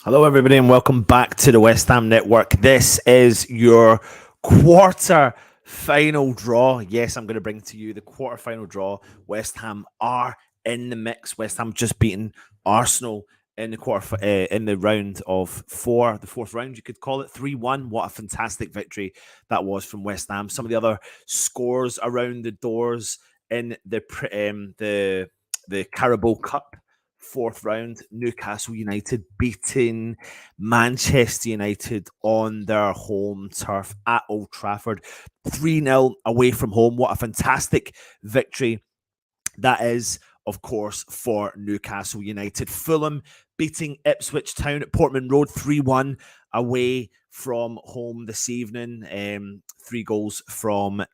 Hello, everybody, and welcome back to the West Ham Network. This is your quarter final draw. Yes, I'm going to bring to you the quarter final draw. West Ham are in the mix. West Ham just beaten Arsenal in the in the round of four, the fourth round, you could call it 3-1. What a fantastic victory that was from West Ham. Some of the other scores around the doors in the Carabao Cup. Fourth round, Newcastle United beating Manchester United on their home turf at Old Trafford. 3-0 away from home. What a fantastic victory that is, of course, for Newcastle United. Fulham beating Ipswich Town at Portman Road 3-1 away from home this evening. 3 goals from,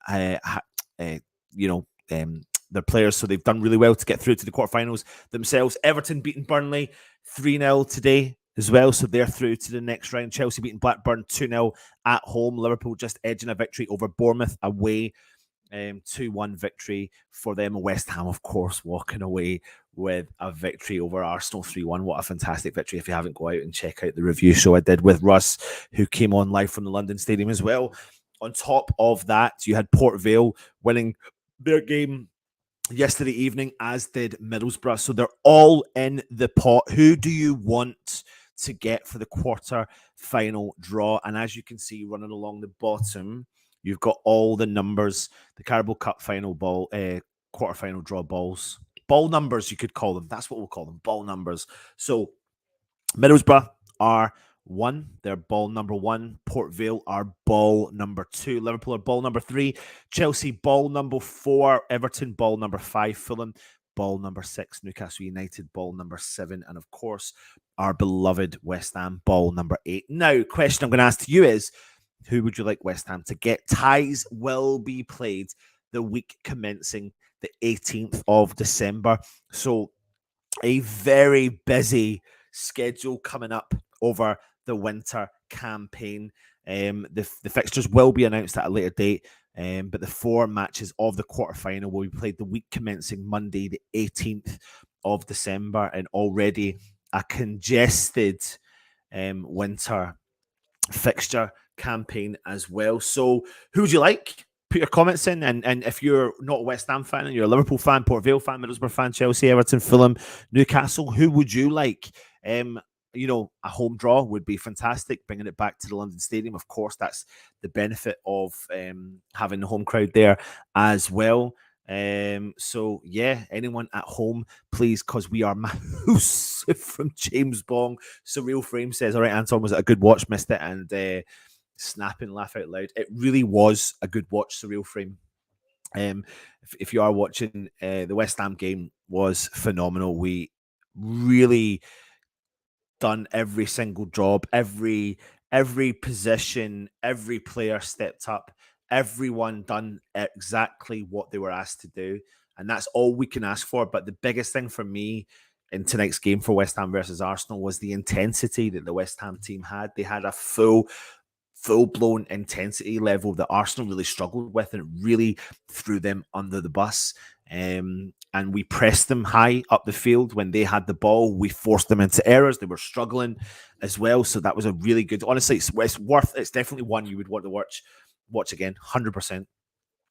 their players, so they've done really well to get through to the quarterfinals themselves. Everton beating Burnley 3-0 today as well, so they're through to the next round. Chelsea beating Blackburn 2-0 at home. Liverpool just edging a victory over Bournemouth away. 2-1 victory for them. West Ham, of course, walking away with a victory over Arsenal 3-1. What a fantastic victory. If you haven't, go out and check out the review show I did with Russ, who came on live from the London Stadium as well. On top of that, you had Port Vale winning their game yesterday evening, as did Middlesbrough. So they're all in the pot. Who do you want to get for the quarter final draw? And as you can see, running along the bottom, you've got all the numbers, the Carabao Cup final ball, quarter final draw balls. Ball numbers, you could call them. That's what we'll call them, ball numbers. So Middlesbrough are 1. They're ball number 1. Port Vale are ball number 2. Liverpool are ball number 3. Chelsea ball number 4. Everton ball number 5. Fulham ball number 6. Newcastle United ball number 7. And of course, our beloved West Ham ball number 8. Now, question I'm going to ask to you is, who would you like West Ham to get? Ties will be played the week commencing the 18th of December. So a very busy schedule coming up over the winter campaign. The fixtures will be announced at a later date, but the 4 matches of the quarterfinal will be played the week commencing Monday, the 18th of December, and already a congested winter fixture campaign as well. So, who would you like? Put your comments in, and if you're not a West Ham fan and you're a Liverpool fan, Port Vale fan, Middlesbrough fan, Chelsea, Everton, Fulham, Newcastle, who would you like? A home draw would be fantastic, bringing it back to the London Stadium. Of course, that's the benefit of having the home crowd there as well. So yeah, anyone at home, please, because we are massive from James Bong. Surreal Frame says, all right, Anton, was it a good watch? Missed it. And snapping laugh out loud. It really was a good watch, Surreal Frame. If you are watching, the West Ham game was phenomenal. We really done every single job, every position, every player stepped up, everyone done exactly what they were asked to do, and that's all we can ask for. But the biggest thing for me in tonight's game for West Ham versus Arsenal was the intensity that the West Ham team had. They had a full-blown intensity level that Arsenal really struggled with, and it really threw them under the bus. And we pressed them high up the field when they had the ball. We forced them into errors. They were struggling as well. So that was a really good, honestly, it's definitely one you would want to watch again, 100%.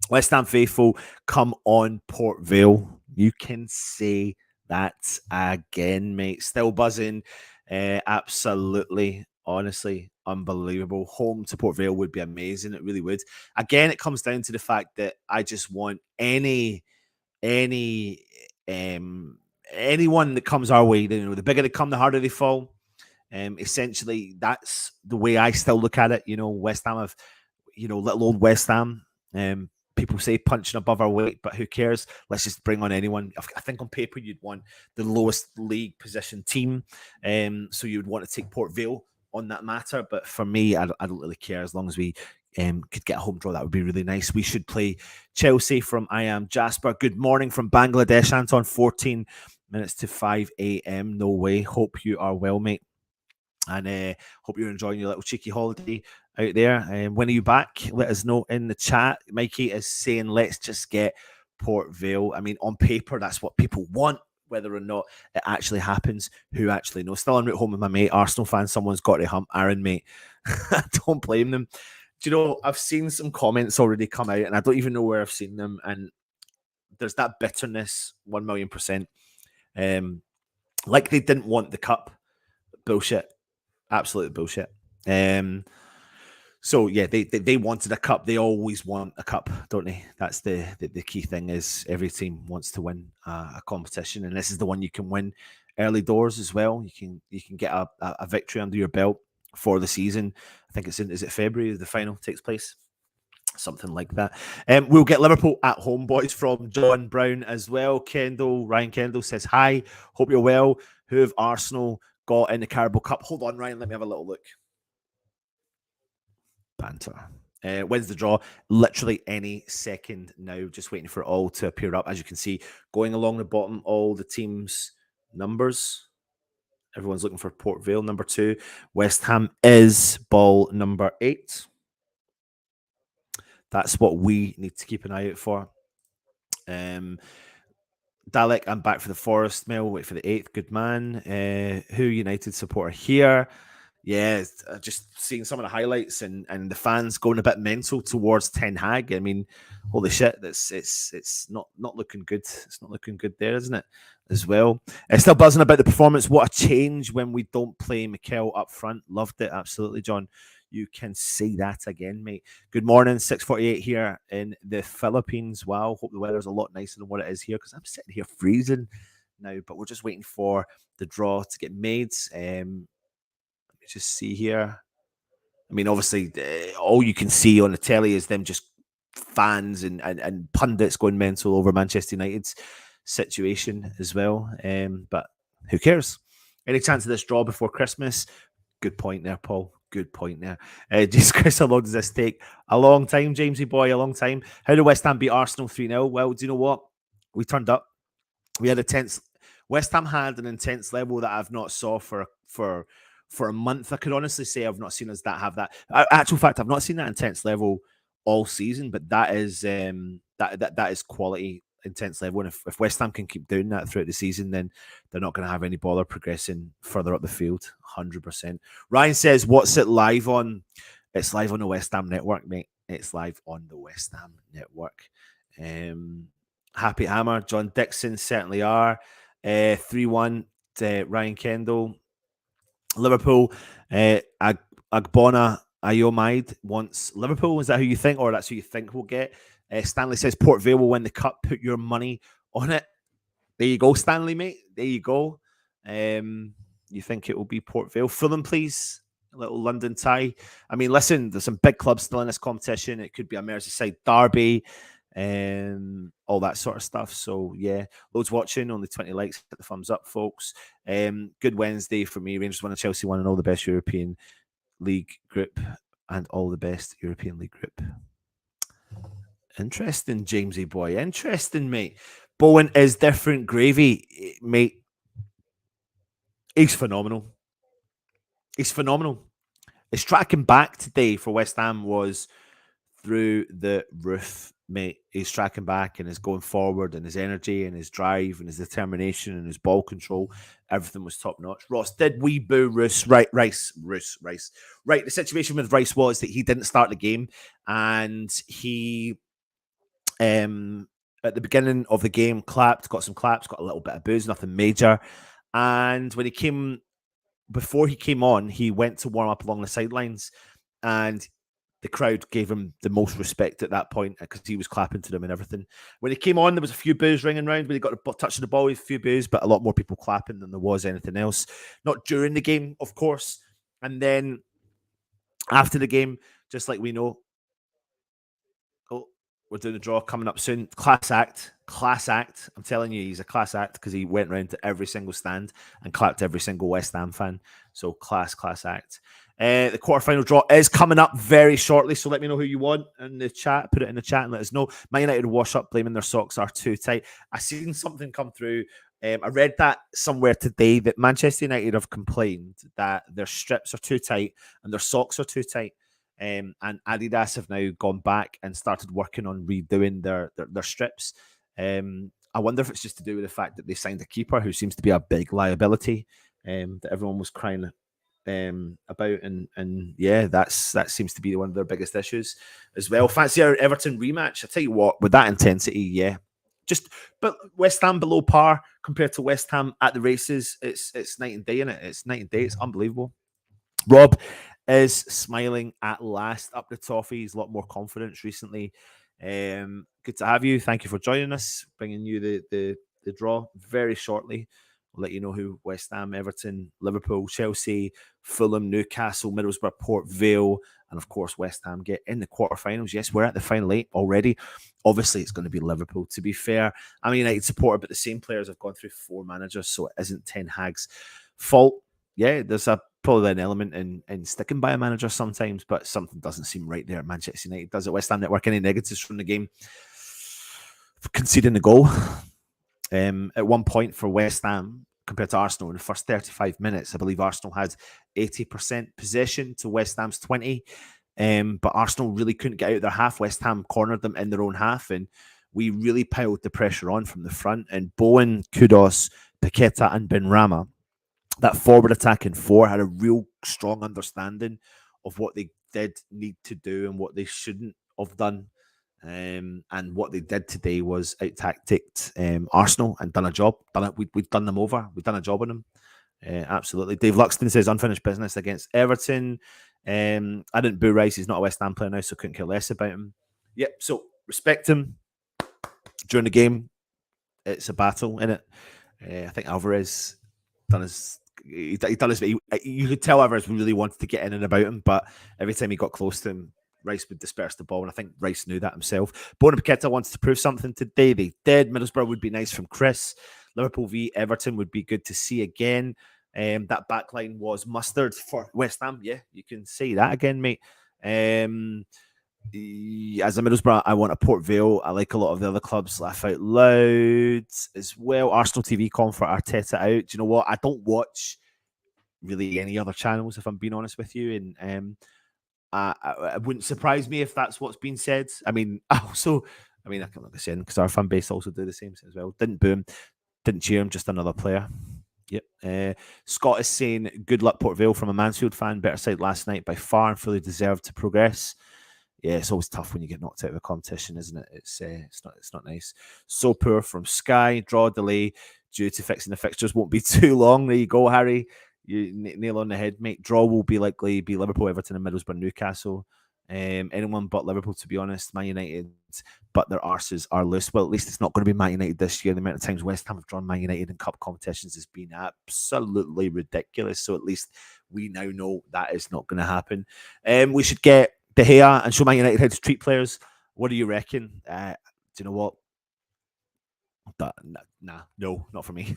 West Ham faithful, come on, Port Vale. You can say that again, mate. Still buzzing. Absolutely, honestly, unbelievable. Home to Port Vale would be amazing. It really would. Again, it comes down to the fact that I just want anyone that comes our way, the bigger they come, the harder they fall. Essentially, that's the way I still look at it. West Ham have, little old West Ham. People say punching above our weight, but who cares? Let's just bring on anyone. I think on paper you'd want the lowest league position team, so you would want to take Port Vale on that matter. But for me, I don't really care as long as we could get a home draw. That would be really nice. We should play Chelsea from I am Jasper. Good morning from Bangladesh, Anton. 14 minutes to 5 a.m. No way. Hope you are well, mate. And hope you're enjoying your little cheeky holiday out there. When are you back? Let us know in the chat. Mikey is saying, let's just get Port Vale. I mean, on paper, that's what people want. whether or not it actually happens, who actually knows? Still en route home with my mate, Arsenal fan. Someone's got to hump Aaron, mate. I don't blame them. Do you know, I've seen some comments already come out, and I don't even know where I've seen them. And there's that bitterness, 1,000,000%. Like they didn't want the cup. Bullshit. Absolute bullshit. So yeah, they wanted a cup. They always want a cup, don't they? That's the key thing. Is every team wants to win a competition, and this is the one you can win early doors as well. You can get a victory under your belt for the season. I think it's is it February the final takes place, something like that. We'll get Liverpool at home, boys, from John Brown as well. Ryan Kendall says hi. Hope you're well. Who have Arsenal got in the Carabao Cup? Hold on, Ryan. Let me have a little look. Banter. Wins the draw literally any second now. Just waiting for it all to appear up. As you can see, going along the bottom, all the teams' numbers. Everyone's looking for Port Vale, number 2. West Ham is ball number 8. That's what we need to keep an eye out for. Dalek, I'm back for the Forest Mail. Wait for the 8th. Good man. Who United supporter here? Yeah, just seeing some of the highlights and the fans going a bit mental towards Ten Hag. I mean, holy shit, it's not looking good. It's not looking good there, isn't it? As well. Still buzzing about the performance. What a change when we don't play Mikel up front. Loved it, absolutely, John. You can say that again, mate. Good morning, 6:48 here in the Philippines. Wow, hope the weather's a lot nicer than what it is here because I'm sitting here freezing now. But we're just waiting for the draw to get made. Just see here. I mean, obviously, all you can see on the telly is them just fans and pundits going mental over Manchester United's situation as well. But who cares? Any chance of this draw before Christmas? Good point there, Paul. Good point there. Just Chris, how long does this take? A long time, Jamesy boy, a long time. How did West Ham beat Arsenal 3-0? Well, do you know what? We turned up. We had a tense. West Ham had an intense level that I've not saw for a month. I could honestly say I've not seen us have that. Actual fact, I've not seen that intense level all season, but that is that is quality intense level. And if West Ham can keep doing that throughout the season, then they're not going to have any bother progressing further up the field. 100%. Ryan says, "What's it live on?" It's live on the West Ham network, mate. It's live on the West Ham network. Happy Hammer, John Dixon certainly are. 3-1 Ryan Kendall. Liverpool, Agbona Ayomide wants Liverpool. Is that who you think, or that's who you think we'll get? Stanley says Port Vale will win the cup. Put your money on it. There you go, Stanley, mate. There you go. You think it will be Port Vale? Fulham, please. A little London tie. I mean, listen, there's some big clubs still in this competition. It could be a Merseyside derby. All that sort of stuff. So yeah, loads watching, only 20 likes. Hit the thumbs up, folks. Good Wednesday for me. Rangers won and Chelsea won, and all the best European League group, and all the best European League group. Interesting, Jamesy boy. Interesting, mate. Bowen is different gravy, mate. He's phenomenal. He's phenomenal. His tracking back today for West Ham was through the roof, mate. He's tracking back and is going forward, and his energy and his drive and his determination and his ball control, everything was top notch. Ross, did we boo Rice? Right. The situation with Rice was that he didn't start the game, and he at the beginning of the game got some claps, got a little bit of booze, nothing major. And when before he came on, he went to warm up along the sidelines, and the crowd gave him the most respect at that point because he was clapping to them and everything. When he came on, there was a few boos ringing around. When he got a touch of the ball, with a few boos, but a lot more people clapping than there was anything else. Not during the game, of course. And then after the game, just like we know, we're doing the draw coming up soon. Class act. I'm telling you, he's a class act because he went around to every single stand and clapped every single West Ham fan. So class act. The quarterfinal draw is coming up very shortly, so let me know who you want in the chat. Put it in the chat and let us know. Man United wash up, blaming their socks are too tight. I seen something come through. I read that somewhere today that Manchester United have complained that their strips are too tight and their socks are too tight. And Adidas have now gone back and started working on redoing their strips. I wonder if it's just to do with the fact that they signed a keeper who seems to be a big liability, that everyone was crying about, and yeah, that seems to be one of their biggest issues as well. Fancy our Everton rematch. I tell you what, with that intensity, yeah, but West Ham below par compared to West Ham at the races. It's night and day in it. It's night and day. It's unbelievable. Rob is smiling at last. Up the toffees, a lot more confidence recently. Good to have you. Thank you for joining us, bringing you the draw very shortly. We'll let you know who West Ham, Everton, Liverpool, Chelsea, Fulham, Newcastle, Middlesbrough, Port Vale, and of course West Ham get in the quarterfinals. Yes, we're at the final eight already. Obviously, it's going to be Liverpool. To be fair, I'm a United supporter, but the same players have gone through 4 managers, so it isn't Ten Hag's fault. Yeah, there's probably an element in sticking by a manager sometimes, but something doesn't seem right there at Manchester United. Does it? West Ham Network, any negatives from the game? Conceding the goal. At one point for West Ham compared to Arsenal in the first 35 minutes, I believe Arsenal had 80% possession to West Ham's 20. But Arsenal really couldn't get out of their half. West Ham cornered them in their own half, and we really piled the pressure on from the front. And Bowen, Kudos, Paqueta, and Benrahma, that forward attack in 4, had a real strong understanding of what they did need to do and what they shouldn't have done. And what they did today was out-tacticked Arsenal and done a job. We've done them over. We've done a job on them. Absolutely. Dave Luxton says unfinished business against Everton. I didn't boo Rice. He's not a West Ham player now, so couldn't care less about him. Yep. So respect him during the game. It's a battle, isn't it? I think Alvarez done his. He done his. You could tell Alvarez really wanted to get in and about him, but every time he got close to him, Rice would disperse the ball, and I think Rice knew that himself. Bowen and Paqueta wants to prove something today. They did. Middlesbrough would be nice from Chris. Liverpool v Everton would be good to see again. That backline was mustard for West Ham. Yeah, you can say that again, mate. As a Middlesbrough, I want a Port Vale. I like a lot of the other clubs. Laugh out loud as well. Arsenal TV comfort Arteta out. Do you know what? I don't watch really any other channels, if I'm being honest with you. And it wouldn't surprise me if that's what's been said. I mean, I'm not going to say because our fan base also do the same as well. Didn't boo him, didn't cheer him, just another player. Yep. Scott is saying, good luck, Port Vale, from a Mansfield fan. Better side last night by far and fully deserved to progress. Yeah, it's always tough when you get knocked out of a competition, isn't it? It's not nice. So poor from Sky. Draw delay due to fixing the fixtures won't be too long. There you go, Harry. You nail on the head, mate. Draw will be likely be Liverpool, Everton, and Middlesbrough, Newcastle. Anyone but Liverpool, to be honest. Man United, but their arses are loose. Well, at least it's not going to be Man United this year. The amount of times West Ham have drawn Man United in cup competitions has been absolutely ridiculous. So at least we now know that is not going to happen. We should get De Gea and show Man United how to treat players. What do you reckon? Do you know what? No, not for me.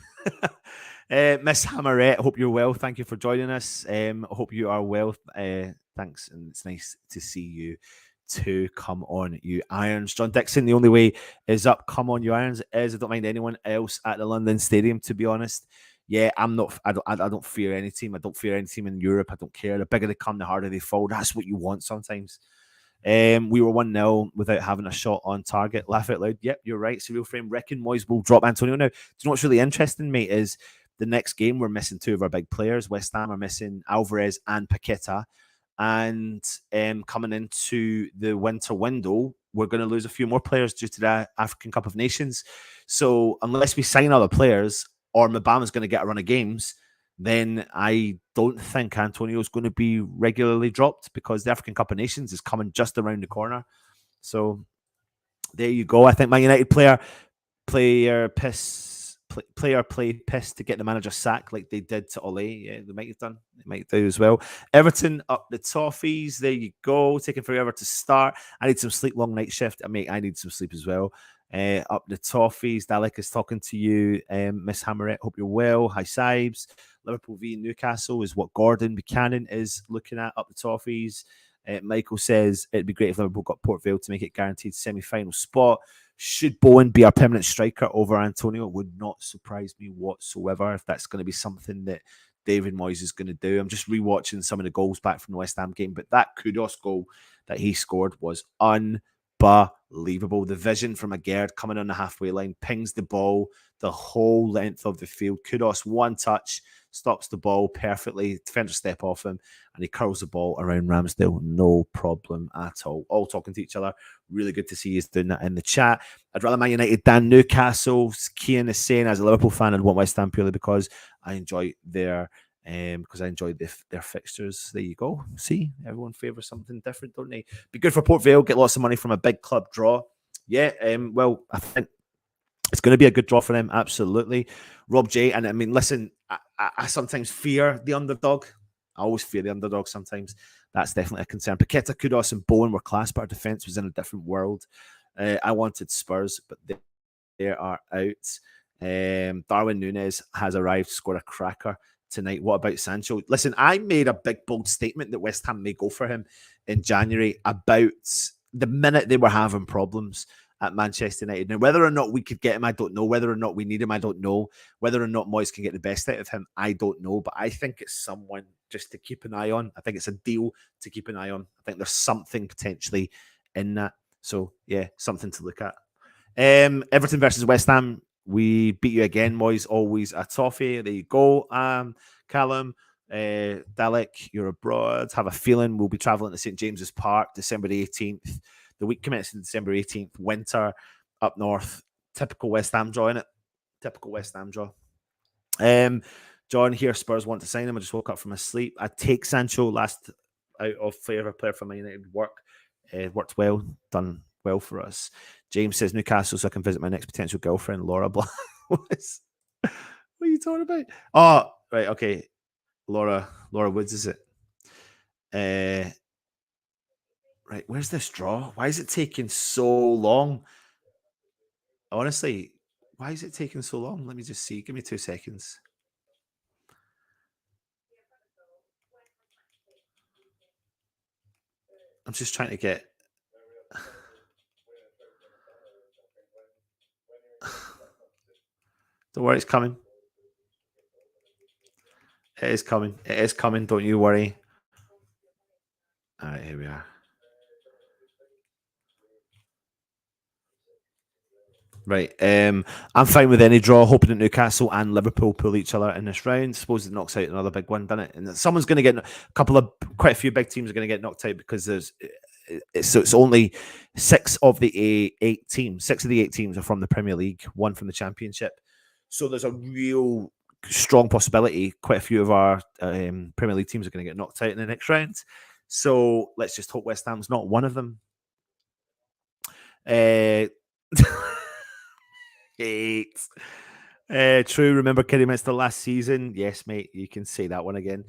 Miss Hammerette, hope you're well. Thank you for joining us. Hope you are well. Thanks, and it's nice to see you too. Come on, you Irons. John Dixon, the only way is up. Come on, you Irons. I don't mind anyone else at the London Stadium, to be honest. Yeah, I'm not. I don't fear any team. I don't fear any team in Europe. I don't care. The bigger they come, the harder they fall. That's what you want sometimes. We were 1-0 without having a shot on target. Laugh out loud. Yep, you're right. Surreal frame. Reckon Moyes will drop Antonio now. Do you know what's really interesting, mate, is the next game we're missing 2 of our big players. West Ham are missing Alvarez and Paqueta. And coming into the winter window, we're going to lose a few more players due to the African Cup of Nations. So unless we sign other players or Mbama's going to get a run of games, then I don't think Antonio is going to be regularly dropped because the African Cup of Nations is coming just around the corner. So there you go. I think Man United play pissed to get the manager sacked like they did to Ole. Yeah, they might have done. They might do as well. Everton up the toffees. There you go. Taking forever to start. I need some sleep. Long night shift. I need some sleep as well. Up the toffees. Dalek is talking to you. Miss Hammerette, hope you're well. Hi, Sibes. Liverpool v Newcastle is what Gordon Buchanan is looking at. Up the toffees. Michael says it'd be great if Liverpool got Port Vale to make it guaranteed semi-final spot. Should Bowen be our permanent striker over Antonio? It would not surprise me whatsoever if that's going to be something that David Moyes is going to do. I'm just rewatching some of the goals back from the West Ham game, but that Kudos goal that he scored was unbelievable. unbelievable. The vision from Agerd coming on the halfway line, pings the ball the whole length of the field. Kudos, one touch, stops the ball perfectly. Defender step off him, and he curls the ball around Ramsdale. No problem at all. All talking to each other. Really good to see you doing that in the chat. I'd rather Man United than Newcastle. Kian is saying, as a Liverpool fan, I'd want West Ham purely because I enjoy their fixtures. There you go. See, everyone favours something different, don't they? Be good for Port Vale. Get lots of money from a big club draw. Yeah. Well, I think it's going to be a good draw for them. Absolutely. Rob J. And I mean, listen, I sometimes fear the underdog. I always fear the underdog sometimes. That's definitely a concern. Paqueta, Kudos, and Bowen were class, but our defence was in a different world. I wanted Spurs, but they are out. Darwin Núñez has arrived, scored a cracker tonight. What about Sancho? Listen, I made a big, bold statement that West Ham may go for him in January about the minute they were having problems at Manchester United. Now, whether or not we could get him, I don't know. Whether or not we need him, I don't know. Whether or not Moyes can get the best out of him, I don't know. But I think it's someone just to keep an eye on. I think it's a deal to keep an eye on. I think there's something potentially in that. So, yeah, something to look at. Everton versus West Ham. We beat you again, Moyes. Always a toffee. There you go, Callum. Dalek, you're abroad. Have a feeling we'll be travelling to St. James's Park, December the 18th. The week commencing December 18th. Winter up north. Typical West Ham draw, innit? Typical West Ham draw. John here, Spurs want to sign him. I just woke up from my sleep. I take Sancho last out of favourite player for Man United. Worked well, done well for us. James says Newcastle so I can visit my next potential girlfriend, Laura Blanc. What are you talking about? Oh, right, okay. Laura Woods, is it? Right, where's this draw? Why is it taking so long? Honestly, why is it taking so long? Let me just see. Give me 2 seconds. I'm just trying to get... Don't worry, it's coming. It is coming. It is coming. Don't you worry. All right, here we are. Right. I'm fine with any draw, hoping that Newcastle and Liverpool pull each other in this round. Suppose it knocks out another big one, doesn't it? And someone's going to get quite a few big teams are going to get knocked out because it's only 6 of the 8 teams. 6 of the 8 teams are from the Premier League, 1 from the Championship. So there's a real strong possibility quite a few of our Premier League teams are going to get knocked out in the next round. So let's just hope West Ham's not one of them. True. Remember Kidderminster last season? Yes, mate. You can say that one again.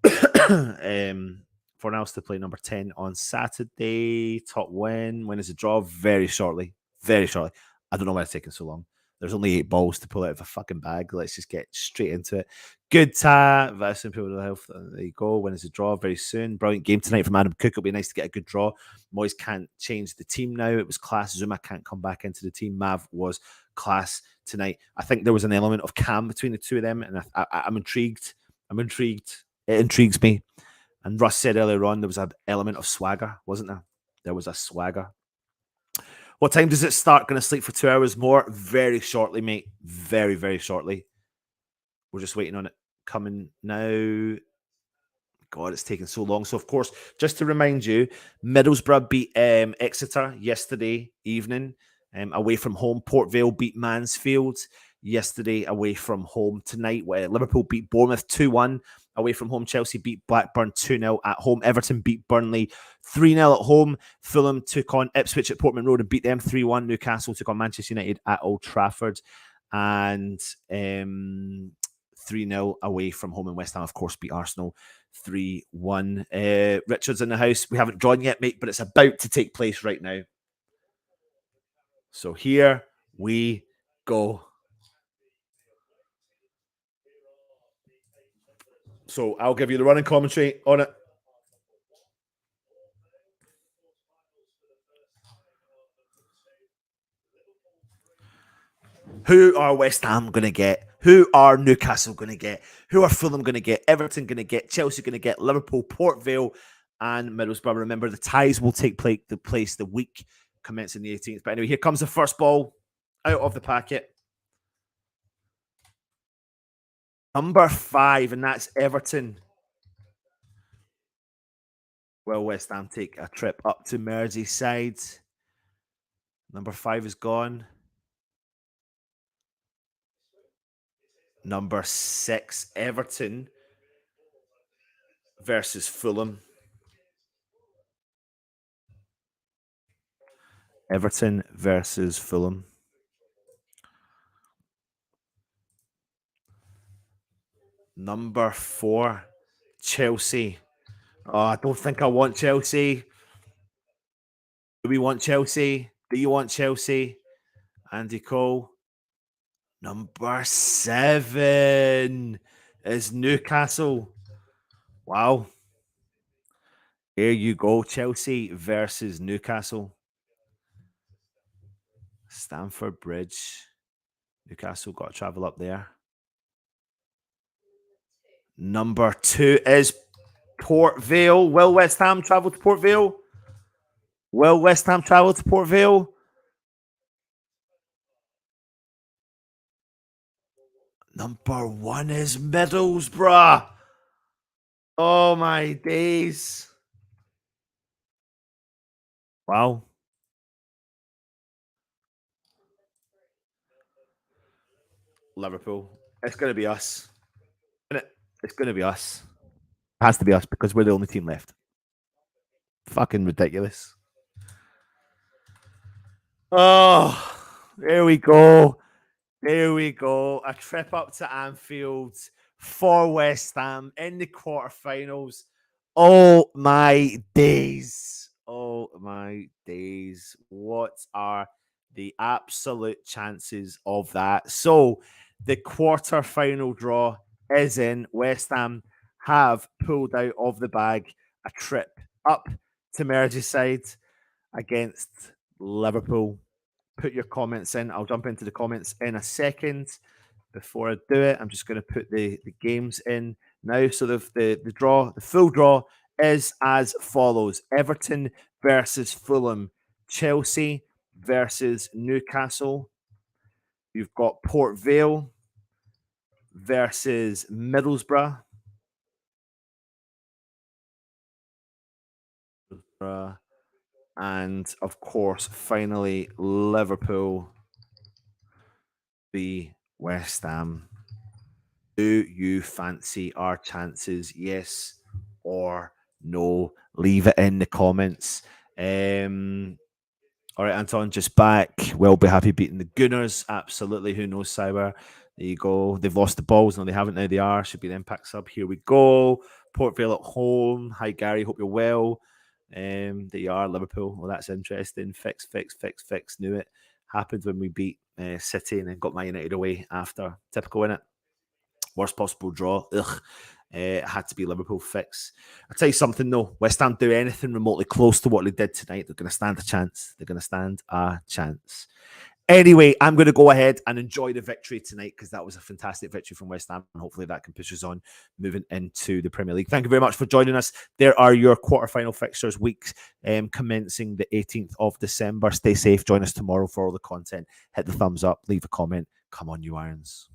Fornals to play number 10 on Saturday. Top win. When is a draw? Very shortly. Very shortly. I don't know why it's taking so long. There's only 8 balls to pull out of a fucking bag. Let's just get straight into it. Good tap. That's improved health. There you go. When is a draw? Very soon. Brilliant game tonight from Adam Cook. It'll be nice to get a good draw. Moyes can't change the team now. It was class. Zuma can't come back into the team. Mav was class tonight. I think there was an element of calm between the two of them, and I'm intrigued. It intrigues me. And Russ said earlier on there was an element of swagger, wasn't there? There was a swagger. What time does it start? Going to sleep for 2 hours more? Very shortly, mate. Very, very shortly. We're just waiting on it coming now. God, it's taking so long. So, of course, just to remind you, Middlesbrough beat Exeter yesterday evening away from home. Port Vale beat Mansfield yesterday away from home. Tonight, Liverpool beat Bournemouth 2-1 away from home. Chelsea beat Blackburn 2-0 at home. Everton beat Burnley 3-0 at home. Fulham took on Ipswich at Portman Road and beat them 3-1. Newcastle took on Manchester United at Old Trafford. And 3-0 away from home. And West Ham, of course, beat Arsenal 3-1. Richard's in the house. We haven't drawn yet, mate, but it's about to take place right now. So here we go. So I'll give you the running commentary on it. Who are West Ham going to get? Who are Newcastle going to get? Who are Fulham going to get? Everton going to get? Chelsea going to get? Liverpool, Port Vale, and Middlesbrough. Remember, the ties will take place the week commencing the 18th. But anyway, here comes the first ball out of the packet. Number 5, and that's Everton. Will West Ham take a trip up to Merseyside? Number 5 is gone. Number 6, Everton versus Fulham. Everton versus Fulham. Number 4, Chelsea. Oh, I don't think I want Chelsea. Do we want Chelsea? Do you want Chelsea? Andy Cole. Number 7 is Newcastle. Wow. There you go. Chelsea versus Newcastle. Stamford Bridge. Newcastle got to travel up there. Number 2 is Port Vale. Will West Ham travel to Port Vale? Will West Ham travel to Port Vale? Number 1 is Middlesbrough. Oh my days. Wow. Liverpool. It's going to be us. Isn't it? It's going to be us. It has to be us because we're the only team left. Fucking ridiculous. Oh, there we go. There we go. A trip up to Anfield for West Ham in the quarterfinals. Oh my days. Oh my days. What are the absolute chances of that? So the quarterfinal draw is in. West Ham have pulled out of the bag a trip up to Merseyside against Liverpool. Put your comments in. I'll jump into the comments in a second. Before I do it, I'm just going to put the games in now. So the full draw is as follows: Everton versus Fulham, Chelsea versus Newcastle. You've got Port Vale versus Middlesbrough. And of course, finally, Liverpool v West Ham. Do you fancy our chances? Yes or no? Leave it in the comments. All right, Anton, just back. We'll be happy beating the Gunners. Absolutely. Who knows, Cyber? There you go. They've lost the balls. No, they haven't. Now they are. Should be the impact sub. Here we go. Port Vale at home. Hi, Gary. Hope you're well. There you are, Liverpool. Well, that's interesting. Fix. Knew it. Happened when we beat City and then got Man United away after. Typical, innit? Worst possible draw. Ugh. It had to be Liverpool fix. I'll tell you something though. West Ham do anything remotely close to what they did tonight, they're going to stand a chance. They're going to stand a chance. Anyway, I'm going to go ahead and enjoy the victory tonight because that was a fantastic victory from West Ham, and hopefully that can push us on moving into the Premier League. Thank you very much for joining us. There are your quarterfinal fixtures weeks commencing the 18th of December. Stay safe. Join us tomorrow for all the content. Hit the thumbs up. Leave a comment. Come on, you Irons.